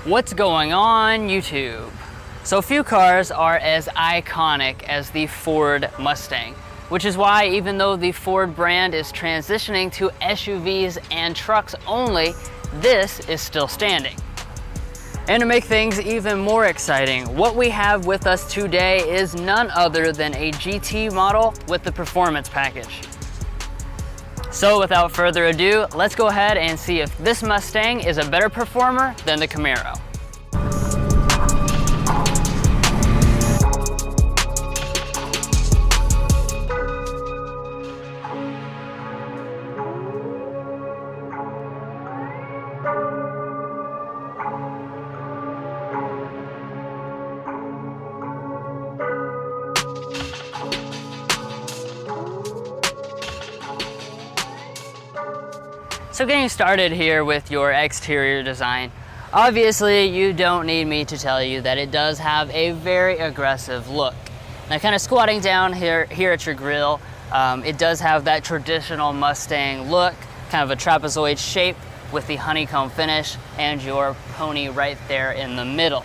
What's going on YouTube? So few cars are as iconic as the Ford Mustang, which is why even though the Ford brand is transitioning to SUVs and trucks only, this is still standing. And to make things even more exciting, what we have with us today is none other than a GT model with the performance package. So without further ado, let's go ahead and see if this Mustang is a better performer than the Camaro. So getting started here with your exterior design, obviously you don't need me to tell you that it does have a very aggressive look. Now kind of squatting down here at your grille, it does have that traditional Mustang look, kind of a trapezoid shape with the honeycomb finish and your pony right there in the middle.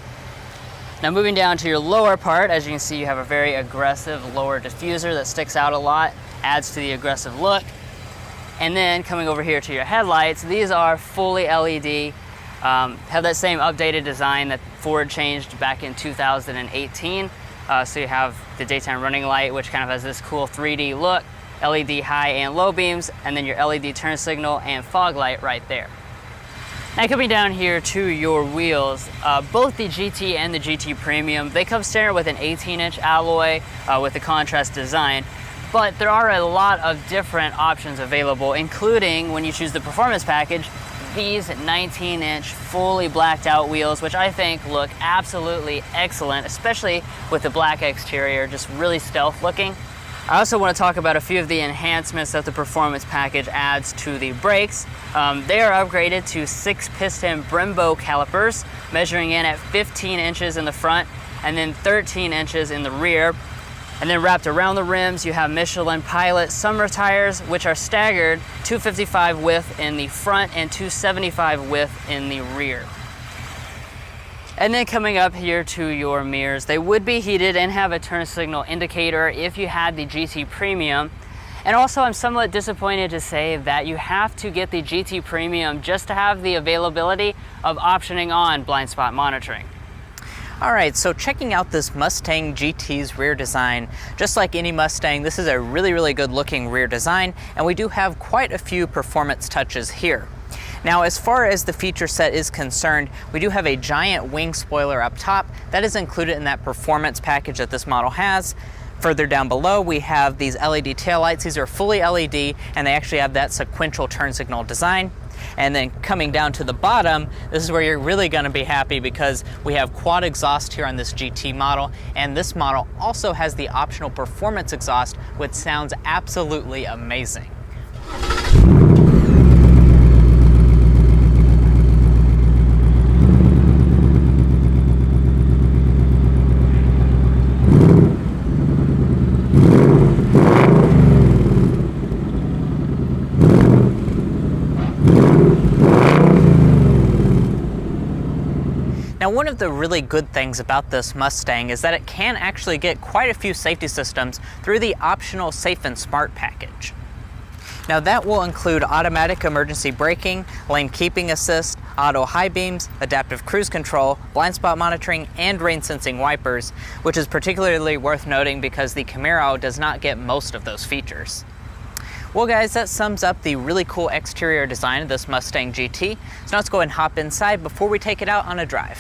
Now moving down to your lower part, as you can see you have a very aggressive lower diffuser that sticks out a lot, adds to the aggressive look. And then coming over here to your headlights, these are fully LED, have that same updated design that Ford changed back in 2018. So you have the daytime running light, which kind of has this cool 3D look, LED high and low beams, and then your LED turn signal and fog light right there. Now coming down here to your wheels, both the GT and the GT Premium, they come standard with an 18-inch alloy with the contrast design. But there are a lot of different options available, including when you choose the performance package, these 19-inch fully blacked out wheels, which I think look absolutely excellent, especially with the black exterior, just really stealth looking. I also want to talk about a few of the enhancements that the performance package adds to the brakes. They are upgraded to 6-piston Brembo calipers, measuring in at 15 inches in the front and then 13 inches in the rear. And then wrapped around the rims, you have Michelin Pilot summer tires, which are staggered 255 width in the front and 275 width in the rear. And then coming up here to your mirrors, they would be heated and have a turn signal indicator if you had the GT Premium. And also I'm somewhat disappointed to say that you have to get the GT Premium just to have the availability of optioning on blind spot monitoring. Alright, so checking out this Mustang GT's rear design, just like any Mustang, this is a really good looking rear design, and we do have quite a few performance touches here. Now as far as the feature set is concerned, we do have a giant wing spoiler up top that is included in that performance package that this model has. Further down below we have these LED taillights. These are fully LED and they actually have that sequential turn signal design. And then coming down to the bottom, this is where you're really going to be happy because we have quad exhaust here on this GT model, and this model also has the optional performance exhaust, which sounds absolutely amazing. Now one of the really good things about this Mustang is that it can actually get quite a few safety systems through the optional Safe and Smart package. Now that will include automatic emergency braking, lane keeping assist, auto high beams, adaptive cruise control, blind spot monitoring, and rain sensing wipers, which is particularly worth noting because the Camaro does not get most of those features. Well guys, that sums up the really cool exterior design of this Mustang GT. So now let's go ahead and hop inside before we take it out on a drive.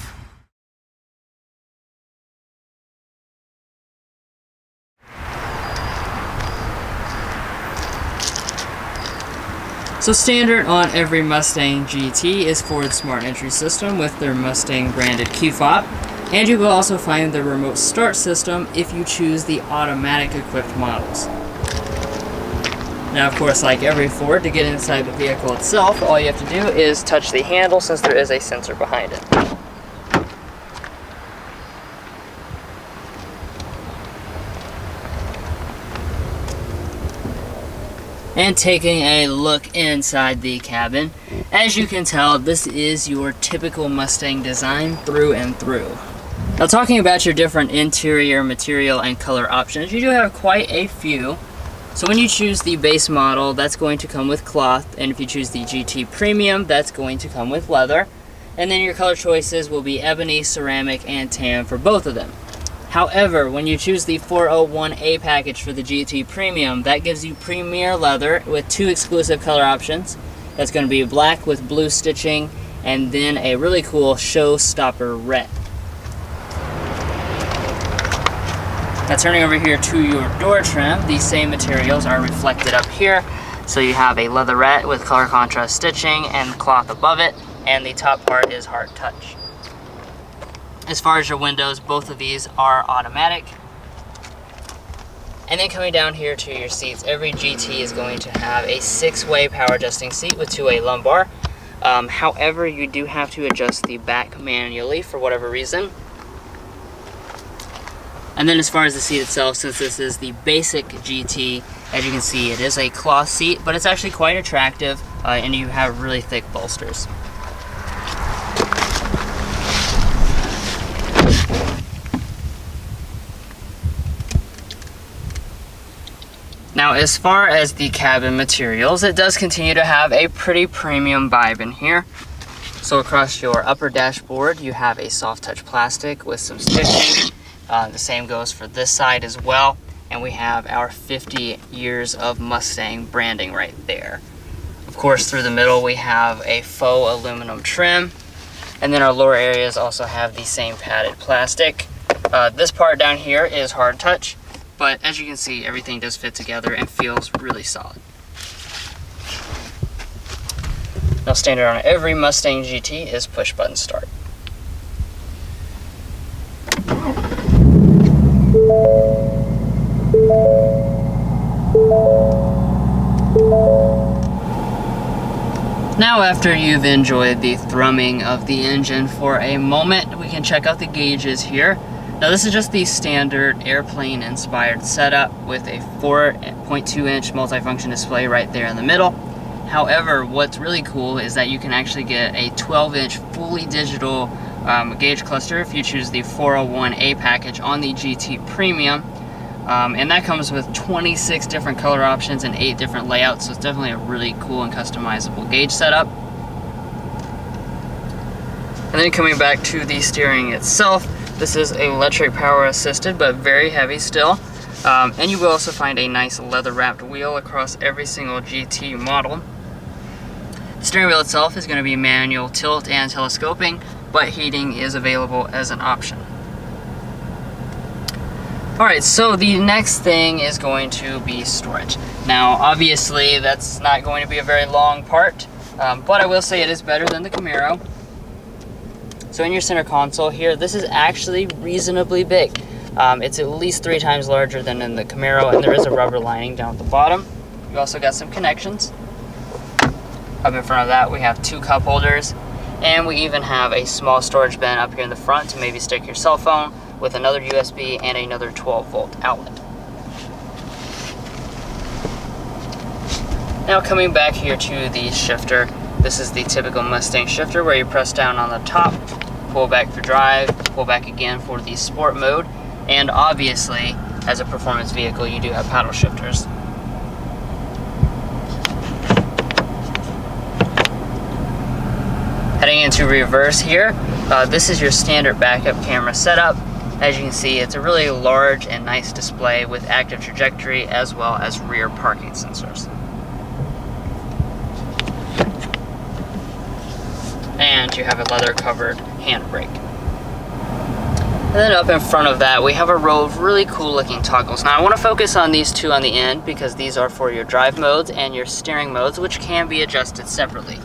So standard on every Mustang GT is Ford's Smart Entry system with their Mustang branded key fob. And you will also find the remote start system if you choose the automatic equipped models. Now of course, like every Ford, to get inside the vehicle itself, all you have to do is touch the handle since there is a sensor behind it. And taking a look inside the cabin, as you can tell, this is your typical Mustang design through and through. Now, talking about your different interior material and color options, you do have quite a few. So when you choose the base model, that's going to come with cloth, and if you choose the GT Premium, that's going to come with leather. And then your color choices will be ebony, ceramic, and tan for both of them. However, when you choose the 401A package for the GT Premium, that gives you premier leather with 2 exclusive color options. That's going to be black with blue stitching, and then a really cool showstopper red. Now, turning over here to your door trim, these same materials are reflected up here. So you have a leatherette with color contrast stitching and cloth above it, and the top part is hard touch. As far as your windows, both of these are automatic. And then coming down here to your seats, every GT is going to have a 6-way power adjusting seat with 2-way lumbar. However, you do have to adjust the back manually for whatever reason. And then as far as the seat itself, since this is the basic GT, as you can see, it is a cloth seat, but it's actually quite attractive, and you have really thick bolsters. Now, as far as the cabin materials, it does continue to have a pretty premium vibe in here. So across your upper dashboard, you have a soft touch plastic with some stitching. The same goes for this side as well. And we have our 50 years of Mustang branding right there. Of course, through the middle, we have a faux aluminum trim. And then our lower areas also have the same padded plastic. This part down here is hard touch. But as you can see, everything does fit together and feels really solid. Now, standard on every Mustang GT is push button start. Now, after you've enjoyed the thrumming of the engine for a moment, we can check out the gauges here. Now, this is just the standard airplane inspired setup with a 4.2 inch multifunction display right there in the middle. However, what's really cool is that you can actually get a 12 inch fully digital gauge cluster if you choose the 401A package on the GT Premium. And that comes with 26 different color options and 8 different layouts, so it's definitely a really cool and customizable gauge setup. And then coming back to the steering itself, this is electric power assisted, but very heavy still. And you will also find a nice leather wrapped wheel across every single GT model. The steering wheel itself is going to be manual tilt and telescoping, but heating is available as an option. Alright, so the next thing is going to be storage. Now, obviously, that's not going to be a very long part, but I will say it is better than the Camaro. So in your center console here, this is actually reasonably big. It's at least 3 times larger than in the Camaro, and there is a rubber lining down at the bottom. You've also got some connections. Up in front of that, we have 2 cup holders, and we even have a small storage bin up here in the front to maybe stick your cell phone with another USB and another 12-volt outlet. Now, coming back here to the shifter, this is the typical Mustang shifter where you press down on the top, pull back for drive, pull back again for the sport mode, and obviously, as a performance vehicle, you do have paddle shifters. Heading into reverse here, this is your standard backup camera setup. As you can see, it's a really large and nice display with active trajectory as well as rear parking sensors. And you have a leather covered handbrake. And then up in front of that, we have a row of really cool looking toggles. Now, I want to focus on these 2 on the end because these are for your drive modes and your steering modes, which can be adjusted separately.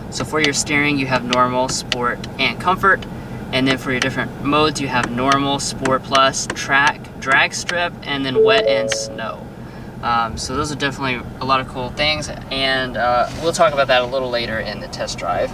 So for your steering, you have normal, sport, and comfort. And then for your different modes, you have normal, sport plus, track, drag strip, and then wet and snow. So those are definitely a lot of cool things, and we'll talk about that a little later in the test drive.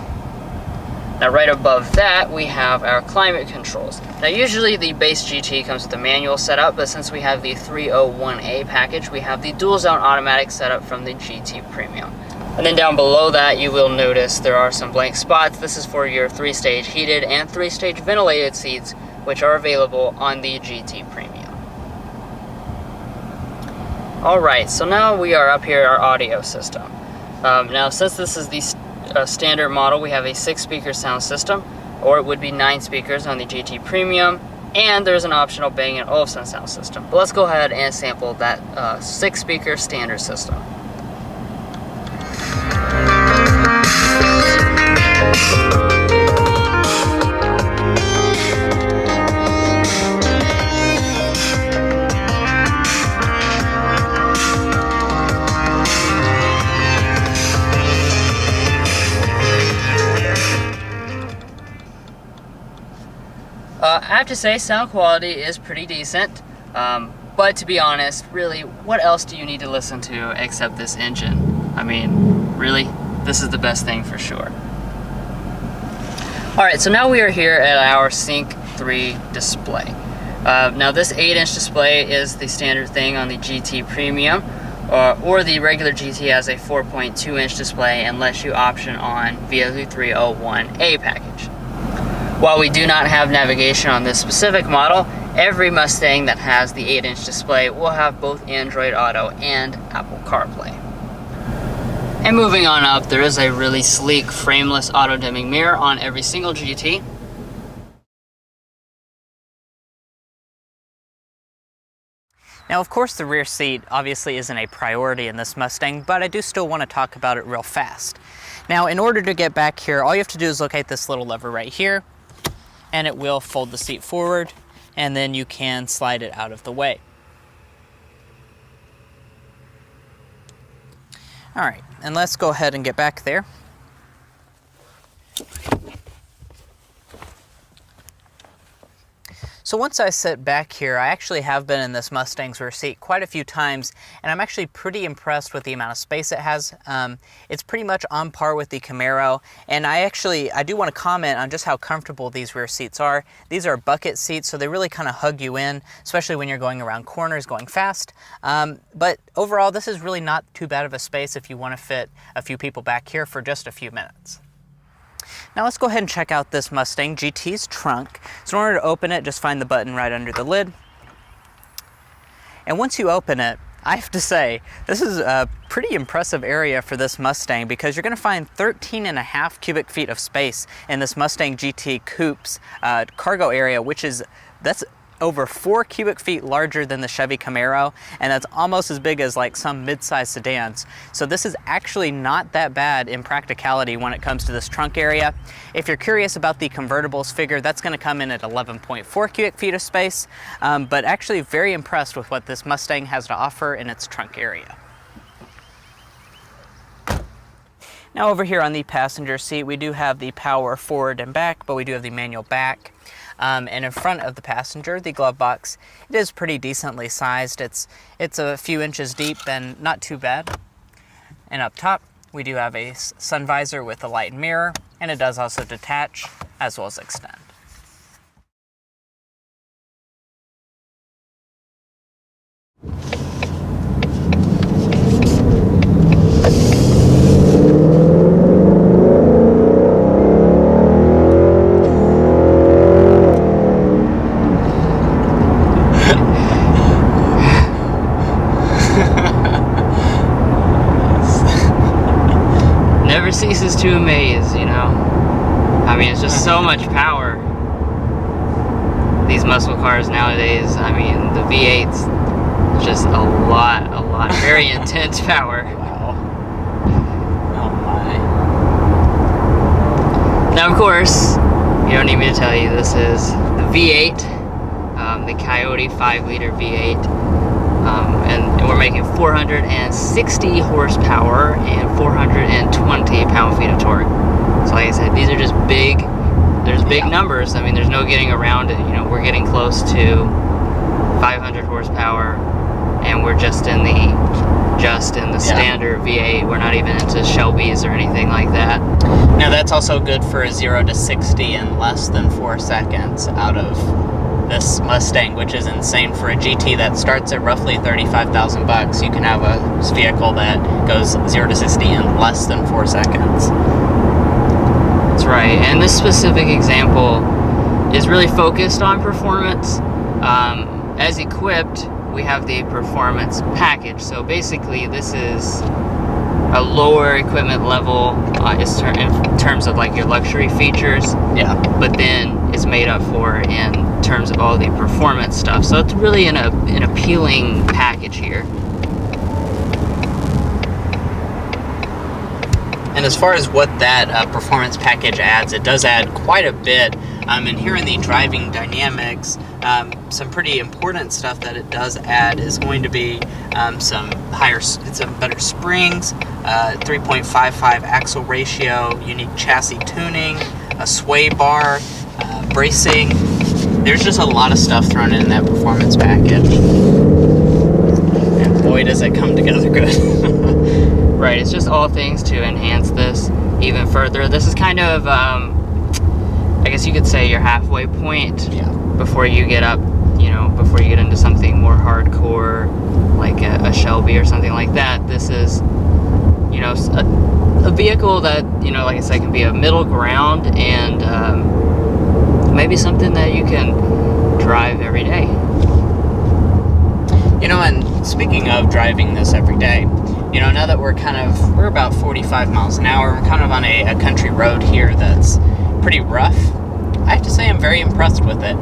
Now right above that, we have our climate controls. Now usually the base GT comes with a manual setup, but since we have the 301A package, we have the dual zone automatic setup from the GT Premium. And then down below that, you will notice there are some blank spots. This is for your 3-stage heated and 3-stage ventilated seats, which are available on the GT Premium. Alright, so now we are up here at our audio system. Now since this is the standard model, we have a 6-speaker sound system, or it would be 9 speakers on the GT Premium, and there's an optional Bang & Olufsen sound system. But let's go ahead and sample that 6-speaker standard system. I have to say, sound quality is pretty decent, but to be honest, really, what else do you need to listen to except this engine? I mean, really, this is the best thing for sure. Alright, so now we are here at our Sync 3 display. Now this 8-inch display is the standard thing on the GT Premium, or the regular GT has a 4.2-inch display unless you option on via the 301A package. While we do not have navigation on this specific model, every Mustang that has the 8-inch display will have both Android Auto and Apple CarPlay. And moving on up, there is a really sleek frameless auto-dimming mirror on every single GT. Now, of course, the rear seat obviously isn't a priority in this Mustang, but I do still want to talk about it real fast. Now, in order to get back here, all you have to do is locate this little lever right here, and it will fold the seat forward, and then you can slide it out of the way. All right, and let's go ahead and get back there. So once I sit back here, I actually have been in this Mustang's rear seat quite a few times, and I'm actually pretty impressed with the amount of space it has. It's pretty much on par with the Camaro, and I do want to comment on just how comfortable these rear seats are. These are bucket seats, so they really kind of hug you in, especially when you're going around corners, going fast. But overall, this is really not too bad of a space if you want to fit a few people back here for just a few minutes. Now let's go ahead and check out this Mustang GT's trunk. So in order to open it, just find the button right under the lid. And once you open it, I have to say, this is a pretty impressive area for this Mustang because you're going to find 13.5 cubic feet of space in this Mustang GT Coupe's cargo area, that's over 4 cubic feet larger than the Chevy Camaro, and that's almost as big as like some mid-size sedans. So this is actually not that bad in practicality when it comes to this trunk area. If you're curious about the convertibles figure, that's going to come in at 11.4 cubic feet of space, but actually very impressed with what this Mustang has to offer in its trunk area. Now over here on the passenger seat, we do have the power forward and back, but we do have the manual back. And in front of the passenger, the glove box, it is pretty decently sized. It's a few inches deep and not too bad. And up top, we do have a sun visor with a light and mirror, and it does also detach as well as extend. Ceases to amaze, you know. I mean, it's just so much power. These muscle cars nowadays, I mean, the V8's just a lot, very intense power. Wow. Oh my. Now, of course, you don't need me to tell you, this is the V8, the Coyote 5-liter V8. And we're making 460 horsepower and 420 pound-feet of torque. So like I said, these are just big, there's big numbers. I mean, there's no getting around it. You know, we're getting close to 500 horsepower, and we're just in the just in the standard V8. We're not even into Shelbys or anything like that. Now that's also good for a 0 to 60 in less than 4 seconds out of this Mustang, which is insane for a GT that starts at roughly 35,000 bucks. You can have a vehicle that goes 0 to 60 in less than 4 seconds. That's right, and this specific example is really focused on performance. As equipped, we have the performance package. So basically, this is a lower equipment level in terms of like your luxury features. Yeah. But then it's made up for in terms of all the performance stuff. So it's really an appealing package here. And as far as what that performance package adds, it does add quite a bit. And here in the driving dynamics, some pretty important stuff that it does add is going to be some better springs, 3.55 axle ratio, unique chassis tuning, a sway bar, bracing. There's just a lot of stuff thrown in that performance package. And boy, does it come together good. Right, it's just all things to enhance this even further. This is kind of, I guess you could say, your halfway point before you get up, before you get into something more hardcore, like a Shelby or something like that. This is, a vehicle that, like I said, can be a middle ground and maybe something that you can drive every day. And speaking of driving this every day, now that we're about 45 miles an hour, we're kind of on a country road here that's pretty rough. I have to say I'm very impressed with it.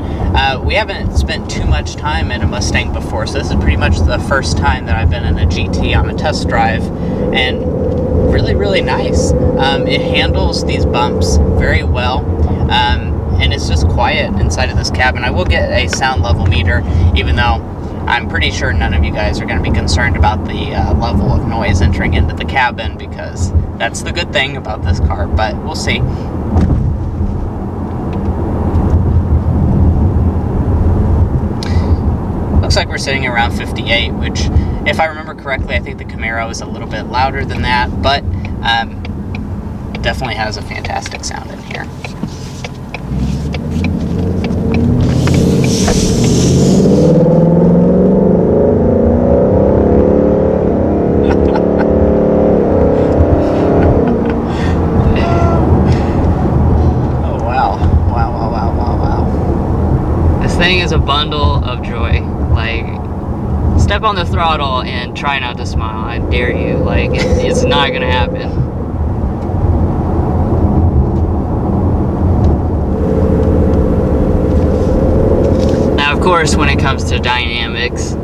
We haven't spent too much time in a Mustang before, so this is pretty much the first time that I've been in a GT on a test drive, and really, really nice. It handles these bumps very well, and it's just quiet inside of this cabin. I will get a sound level meter, even though I'm pretty sure none of you guys are going to be concerned about the level of noise entering into the cabin, because that's the good thing about this car, but we'll see. Looks like we're sitting around 58, which, if I remember correctly, I think the Camaro is a little bit louder than that, but definitely has a fantastic sound in here. Is a bundle of joy. Like, step on the throttle and try not to smile. I dare you. Like, it's not gonna happen. Now, of course, when it comes to dynamics,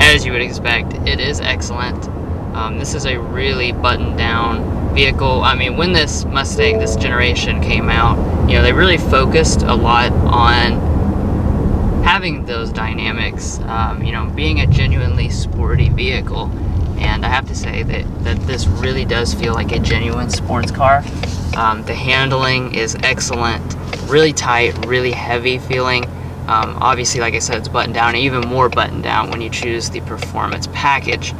as you would expect, it is excellent. This is a really buttoned down vehicle. I mean, when this Mustang, this generation came out, they really focused a lot on having those dynamics, being a genuinely sporty vehicle. And I have to say that this really does feel like a genuine sports car. The handling is excellent, really tight, really heavy feeling. Obviously, like I said, it's buttoned down, and even more buttoned down when you choose the performance package.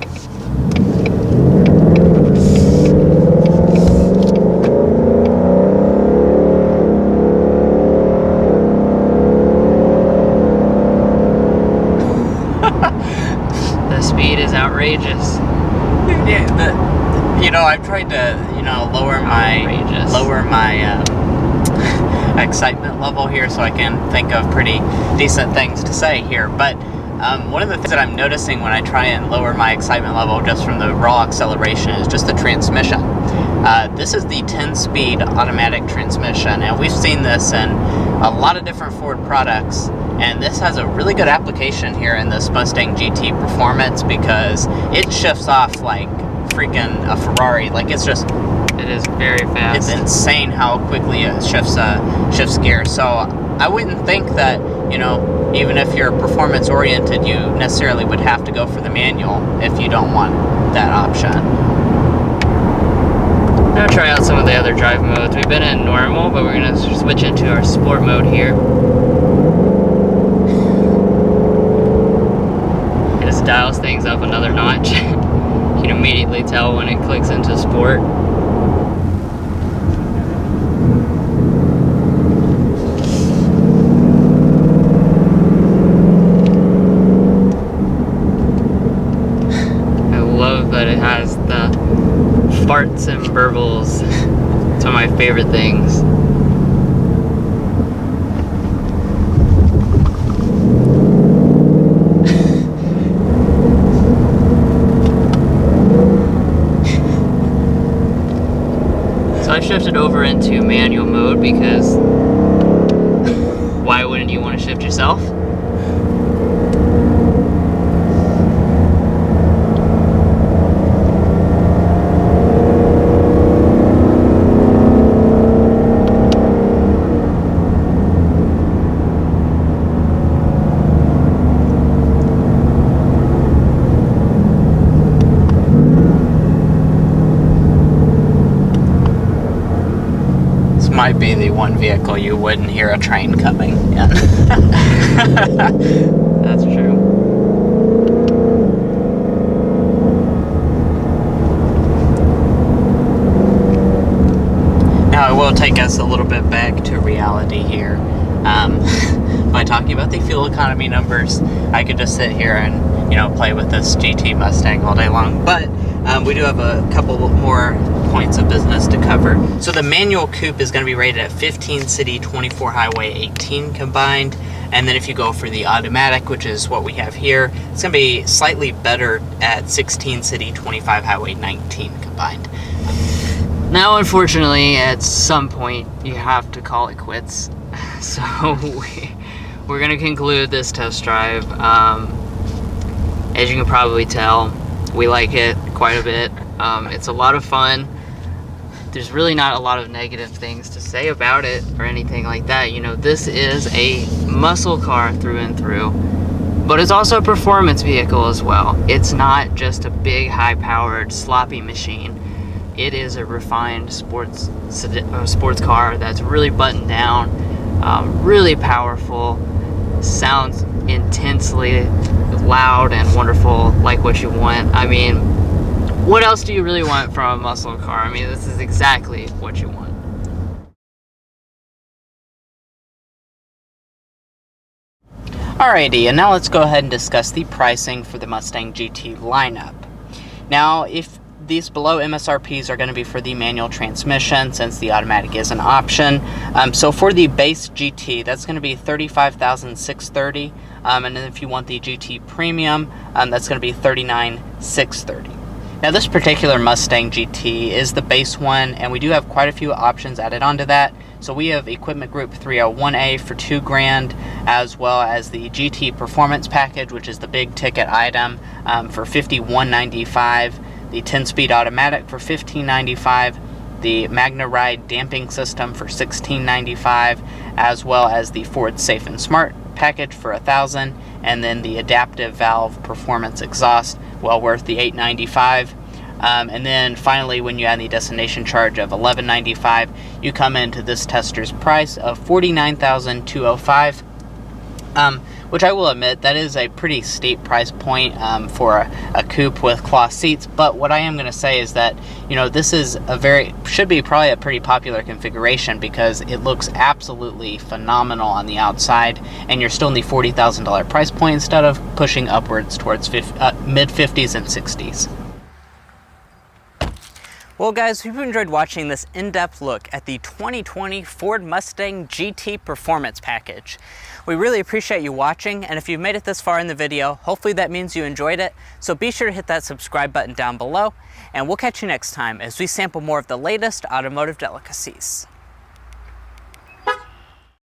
Speed is outrageous. Yeah, I've tried to, lower my excitement level here so I can think of pretty decent things to say here. But one of the things that I'm noticing when I try and lower my excitement level just from the raw acceleration is just the transmission. This is the 10-speed automatic transmission, and we've seen this in a lot of different Ford products. And this has a really good application here in this Mustang GT Performance, because it shifts off like freaking a Ferrari. Like, it is very fast. It's insane how quickly it shifts gears. So I wouldn't think that, even if you're performance oriented, you necessarily would have to go for the manual if you don't want that option. I'm gonna try out some of the other drive modes. We've been in normal, but we're gonna switch into our sport mode here. Dials things up another notch. immediately tell when it clicks into sport. I love that it has the farts and burbles. It's one of my favorite things. So I shifted over into manual mode because why wouldn't you want to shift yourself? Might be the one vehicle you wouldn't hear a train coming in. That's true. Now I will take us a little bit back to reality here. By talking about the fuel economy numbers, I could just sit here and, you know, play with this GT Mustang all day long, but we do have a couple more points of business to cover. So the manual coupe is going to be rated at 15 city, 24 highway, 18 combined. And then if you go for the automatic, which is what we have here, it's going to be slightly better at 16 city, 25 highway, 19 combined. Now, unfortunately, at some point, you have to call it quits. So we're going to conclude this test drive. As you can probably tell, we like it quite a bit. It's a lot of fun. There's really not a lot of negative things to say about it or anything like that. You know, this is a muscle car through and through, but it's also a performance vehicle as well. It's not just a big, high-powered, sloppy machine. It is a refined sports car that's really buttoned down, really powerful, sounds intensely loud and wonderful, like what you want. I mean, what else do you really want from a muscle car? I mean, this is exactly what you want. Alrighty, and now let's go ahead and discuss the pricing for the Mustang GT lineup. Now, if these below MSRPs are going to be for the manual transmission, since the automatic is an option. So for the base GT, that's going to be $35,630, and then if you want the GT Premium, that's going to be $39,630. Now this particular Mustang GT is the base one, and we do have quite a few options added onto that. So we have Equipment Group 301A for $2,000, as well as the GT Performance Package, which is the big ticket item, for $51.95. The 10-speed automatic for $15.95. The Magna Ride damping system for $16.95, as well as the Ford Safe and Smart package for $1,000, and then the adaptive valve performance exhaust, well worth the $895. And then finally, when you add the destination charge of $1195, you come into this tester's price of $49,205. Which I will admit, that is a pretty steep price point for a coupe with cloth seats. But what I am going to say is that, you know, this is should be probably a pretty popular configuration, because it looks absolutely phenomenal on the outside, and you're still in the $40,000 price point instead of pushing upwards towards mid-50s and 60s. Well guys, if you've enjoyed watching this in-depth look at the 2020 Ford Mustang GT Performance Package, we really appreciate you watching, and if you've made it this far in the video, hopefully that means you enjoyed it. So be sure to hit that subscribe button down below, and we'll catch you next time as we sample more of the latest automotive delicacies.